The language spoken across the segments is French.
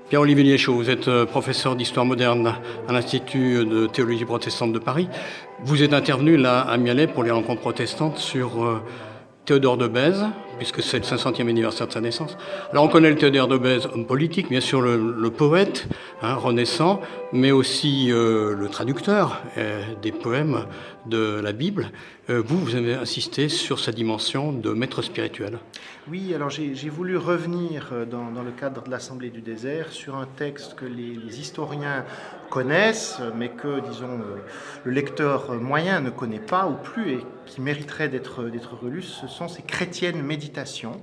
Pierre-Olivier Liéchaud, vous êtes professeur d'histoire moderne à l'Institut de théologie protestante de Paris. Vous êtes intervenu là à Mialet pour les rencontres protestantes sur Théodore de Bèze, puisque c'est le 500e anniversaire de sa naissance. Alors on connaît le Théodore de Bèze, homme politique, bien sûr le poète, renaissant, mais aussi le traducteur des poèmes de la Bible. Vous avez insisté sur sa dimension de maître spirituel. Oui, alors j'ai voulu revenir dans le cadre de l'Assemblée du désert sur un texte que les historiens connaissent, mais que, disons, le lecteur moyen ne connaît pas ou plus et qui mériterait d'être relu. Ce sont ces chrétiennes méditations.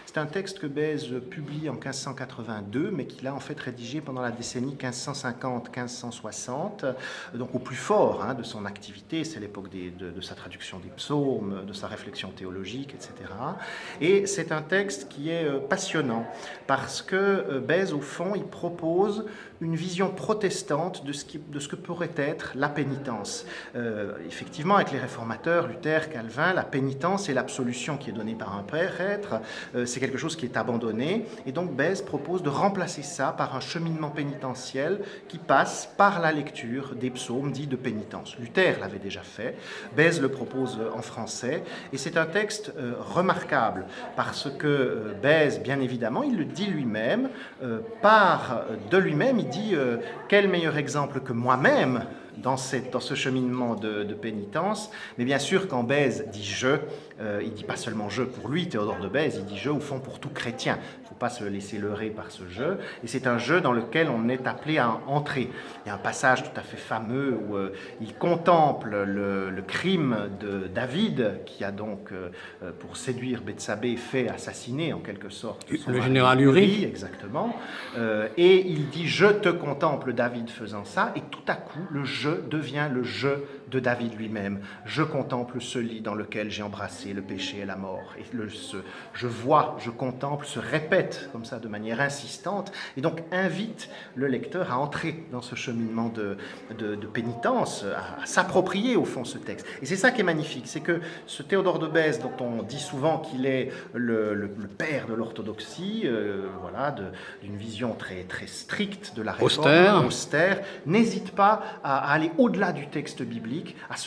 C'est un texte que Bèze publie en 1582, mais qu'il a en fait rédigé pendant la décennie 1550-1560, donc au plus fort de son activité. C'est l'époque de sa traduction des psaumes, de sa réflexion théologique, etc. Et c'est un texte qui est passionnant, parce que Bèze, au fond, il propose une vision protestante de ce que pourrait être la pénitence. Effectivement, avec les réformateurs, Luther, Calvin, la pénitence et l'absolution qui est donnée par un prêtre, c'est quelque chose qui est abandonné. Et donc Bèze propose de remplacer ça par un cheminement pénitentiel qui passe par la lecture des psaumes dits de pénitence. Luther l'avait déjà fait, Bèze le propose en français, et c'est un texte remarquable, parce que Bèze, bien évidemment, il le dit lui-même, part de lui-même, il dit quel meilleur exemple que moi-même dans ce cheminement de pénitence. Mais bien sûr, quand Bèze dit « je », il ne dit pas seulement « je » pour lui, Théodore de Bèze, il dit « je » au fond pour tout chrétien. Il ne faut pas se laisser leurrer par ce « je ». Et c'est un « je » dans lequel on est appelé à entrer. Il y a un passage tout à fait fameux où il contemple le crime de David, qui a donc, pour séduire Bethsabée, fait assassiner en quelque sorte le général Uri. Exactement. Et il dit « je te contemple, David, faisant ça ». Et tout à coup, le « je » devient le « je » de David lui-même. Je contemple ce lit dans lequel j'ai embrassé le péché et la mort. Et je vois, je contemple se répète comme ça de manière insistante et donc invite le lecteur à entrer dans ce cheminement de pénitence, à s'approprier au fond ce texte. Et c'est ça qui est magnifique, c'est que ce Théodore de Bèze, dont on dit souvent qu'il est le père de l'orthodoxie, voilà, d'une vision très, très stricte de la réforme, austère, n'hésite pas à aller au-delà du texte biblique, à se